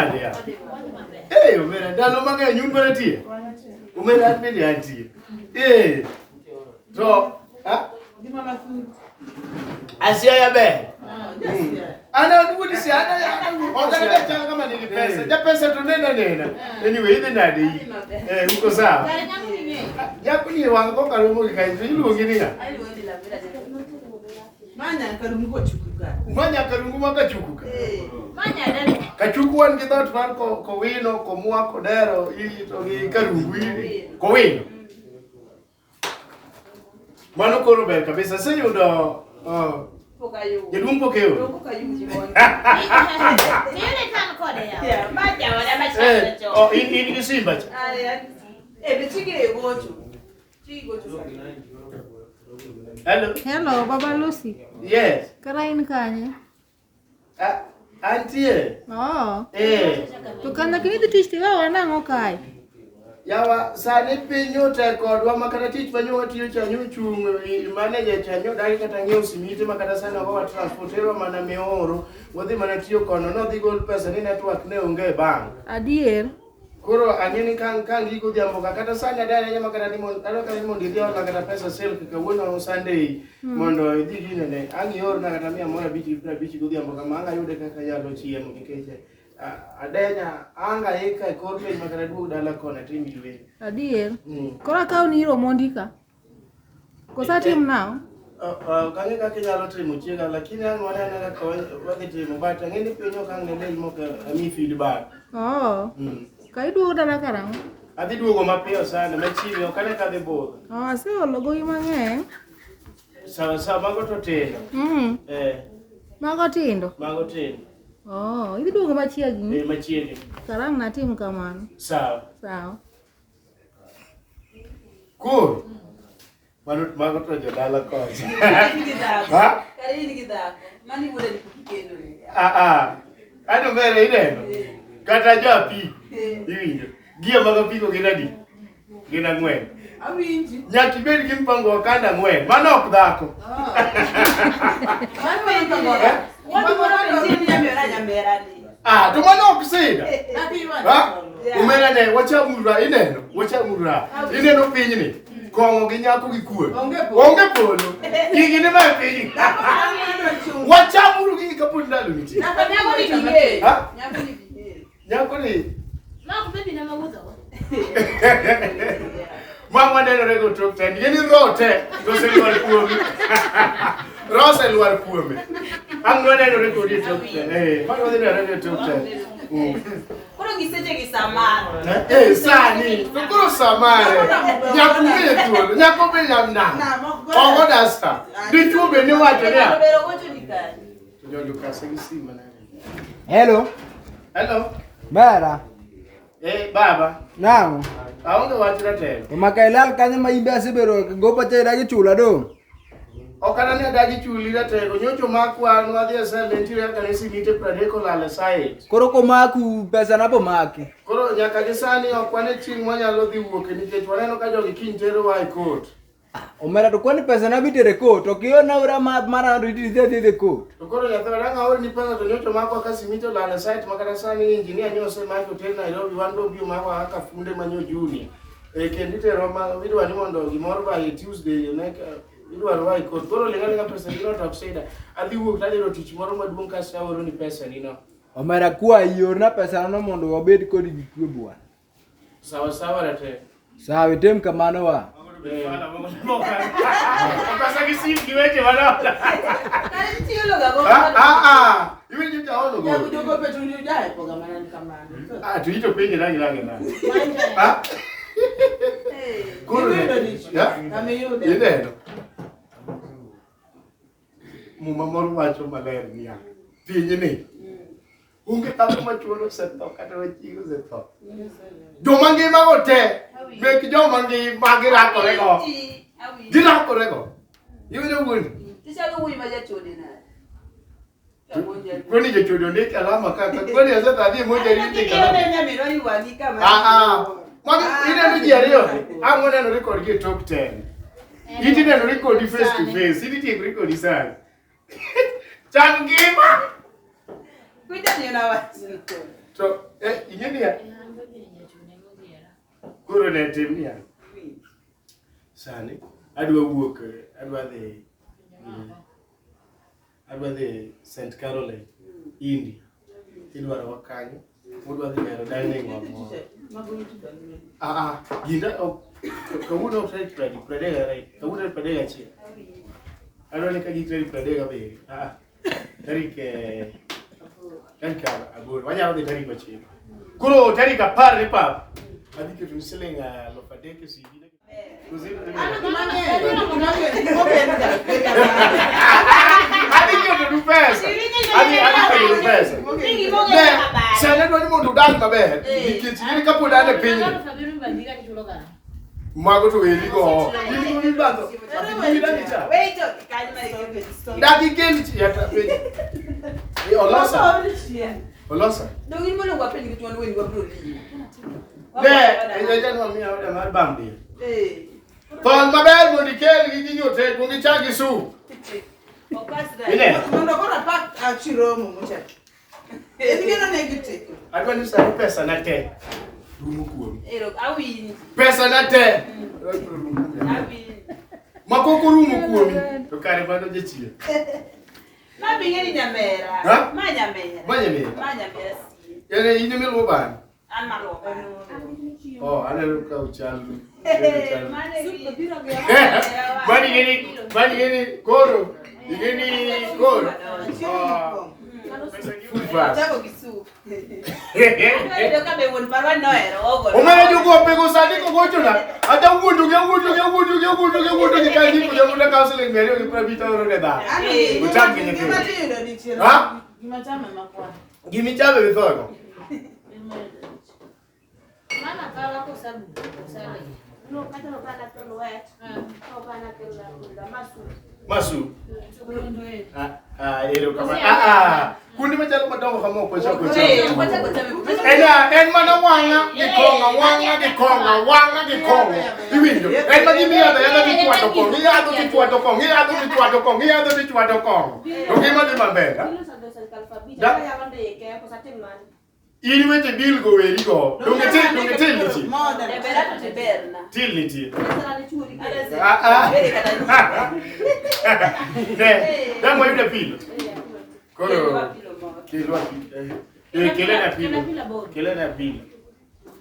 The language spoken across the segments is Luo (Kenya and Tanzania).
nade ya. Umera ndalo mang'eny nyun mana tie. Umera bende antie. To Asia ya be. Ana ndudi si ana ongana changa kama ni pesa. Ja pesa tunena. Anyway, ile nade hii. Uko sawa. Yakuni wango karumu kaiti iluongi ni ga. Manya karungu chukuka. Manya karungu makachukuka. Kachuku wan gi dot man ko wino ko mua ko dero ili to gi karungu ili ko wino. Mano koro ber kabisa senyudo Jedung pokeo. Nione kan kode ya. Maja wala macha cho. Oh, ini Simba. Bichigire gocho. Chigocho. Hello, Baba Lucy. Yes. Karain kanye? Auntie. Oh. To kana kini tishti wewe nango kai. Yawa sani pinyo te kodwa makata tich manyo tiyo chanyo chung manager chanyo dai kata ngeo simite makata sana wa transportero mana meoro wadhi mana tiyo kono no dhi gol pesa ni network ne onge bank. Adier. Koro angeni kan giko diambo kata sana dai nyama kata ni mon alo kata mon dio la kata pesa sel ka wono Sunday mondo idhi gine ne angi or na kata 150 go diambo kama anga yude kaka yalo chiemo nikeche adenya anga eka korpe makara duo dala kona timi ywe. Adier. Kora ka uniro mondika. Kosa tim now. Kange kake nyalo timo chiega lakini an wanana ka wadhi timo but ngeni penyo kan ne lel moka ami feedback. Oh. Kai duo dala karang. Adhi duogo mapiyo sana machiwo kane kadhi bodho. Se ologo mang'eny. Sawa mago to tendo. Mago tindo. Mago tendo. Oh, idhi duogo machiegni. Machiegni. Karang natim kamano. Sawa. Cool. Mago to jodala kocha. Ha? Kari gidako. Mani bude dikukendo. Ano mere ideno. Kata japi. Iwinjo. Gia mago piko ginadi. Gina ngwen. Awinji. Nyaki bed gi mpango wakanda ngwen. Mano ok dhako. Mano mpango. Watu wana nzini nyamera ni. To mano ok sida. Ha? Umera ne wachamura ineno. Ineno pinyni. Kongo gi nyako gi kuwe. Onge polo. Gigi ne mai piny. Wachamuru gi kapod ndalo nitie. Nyako ni bige. Ha? Nyako ni Nyako ni. Mako bebi na mawuza wa. Mama neno rego top 10. Yeni rote. Rose luar kuome. Rose luar kuome. Angwa neno rego di top 10. Mano neno rego top 10. Koro giseche gisamano. Sani. Koro samare. Nyako be tuolo. Nyako be nyamna. Ogo dasta. Dichuo be ni wacho ya. Bero gocho dikani. Ndio kase gisima na. Hello. Bara. Baba. Nao. Aonge wachra telo. Makailal kanyo ma imbe asebero gopa chera gi chula do. Okana ne dagi chuli ratego nyocho makwa nwadhi asel ntiere kanisi mite pradeko lale site. Koro ko maku pesa na po maki. Koro nyaka gisani okwane ching mwanyalo dhi wuok nikech waneno ka jogi kiny tero wa e court. Omera to kwani pesa na bitere court okiona ura mara dhi court. To koro nyathora ranga ori ni pesa to nyocho makwa kasimito lale site makata sani engineer nyose ma hotel Nairobi wando bio makwa aka funde manyo juni. Kenditero ma widwa ni mondo gimoro by Tuesday nek idwaro wai kod koro lenga pesa ni not upside adhi wuok tajero tich moro maduong' ka saoro ni pesa ni no. Omera kwa iorna pesa no mondo wabed kod gikwe bwana. Sawa rate. Sawa tem kamano wa. Pesa gisim giwete wala. Kari tiyo loga go. Iwe nyuta ono go. Ya kujogo petuni dai poga manani kamano. Tuito penye rangi na. Koro ne. Ya? Ameyuda. Yedeno. Muma moro wacho maler niya. Pinye ni. Unge tapo machuoro seto kata wachigo seto. Joma ngima go te. Mek joma ngima girakore go. Girakore go. Iwinjo wuoni. Tichalo wuyi ma jachode na. Kwani jachodo ndike alama kaka. Kwani azeta adhi moja rinde kama. Kione nyamiro yuwani kama. Mami ine no jiariyo. Ang'ona no record gi top 10. Iti ne no record face to face. Iti tiek record sana. Changima. Kuja ni na wasi. To ya. Kuro ne tim ya. Sani adwa wuok adwa dhi St Caroline India. Idwaro wakanyo. Udwa dhi neno dining hall. Ginda kawuono tarik 30 right. Kawuono 31. Adwa ni ka gitari 32. Tarik aboro. Wanyalo dhi tarik 9. Kuro tarik 10 ni pap. Adhi keto siling 3,000 sidi. Adhi keto pesa. Sana dwani mondo udag maber. Nikech in kapod an e piny. Mago to weli go. Dagi kel yata piny. Olosa. Dong in mono wapenj gi tuon weni wabro li. Janwa miya oda mar bambi. Ton maber mondo ikel gi ginyote, mondo ichagi su. Mondo kora pak achiromo mocha. Ngeno ne gite. Adwa ni sa pesa na te. Rumo kuomi. Awin. Pesa na te. Awin. Makoko rumo kuomi. To kare bado jechie. Ma bingeni nyamera. Ma nyamera. Yene yini milo ban. An malo. Anelo ka uchalu. Bani gini koro. Igeni koro. Chako kisu. Ndio kama won parwa no ero ogo. Omena jugo pego sadi ko gochona. Ata wudu kandi ko jamuda kausele ngere ni prabita ro ne da. Utangi ne ke. Ha? Gimachame makwa. Gimichabe bithogo. Mana kala ko sabu. Sale. No kata no kana tolo wet. No kana kula Masu. Ero kama. Kundi machalo madongo kama uko chako chako. En mana wanga gikonga. Iwinjo. En magimi yada vichwa to kong. Ngima di maber. Ili wete deal go weri go. Donge til niti. Til niti. Damo yule pilo. Kolo. Kele na pilo.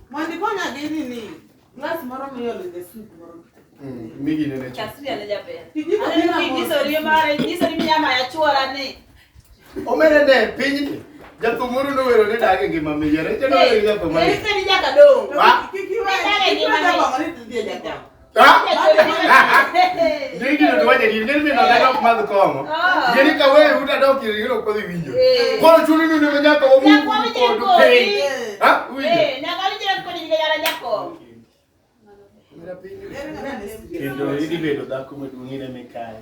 Mwandi konya gini ni. Glass moro miyolo de soup moro. Migi nene. Kasri ale jaber. Nisori nyama ya chuora ni. Omere ne pinyi. Jatumuru no wero ne dage ngima miyere. Jeno wero jatumuru. Ese ni jaka do. Kikiwa Ndigi no tuwaje ni ngeni no dalo kumadho kongo. Ngeni ka we uta doki ngiro ko winjo. Kono chulu no ne nyaka o mu ko do pe. Ha? Winjo. Nyaka ni jira ko ni yara jako. Mira pinyi. Kendo idi bedo dako madungine mekai.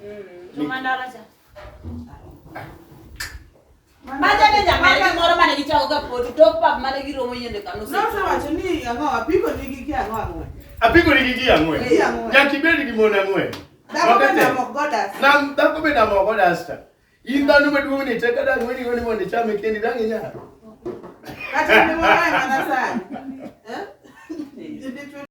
Tumandara cha. Maja ne nyama moro mane gichao ga poti tok pap mane giromo yende kanu. No se wacho ni ango apiko nigi ki ango. Apiko nigi ki ang'wen. Nyaki bedi gi mon ang'wen. Dhako be damo go dasta. In dhano maduong' ni teka dang' weni goni mondo ichame kendi dang' inyalo. Kata ni mo ai mana sani.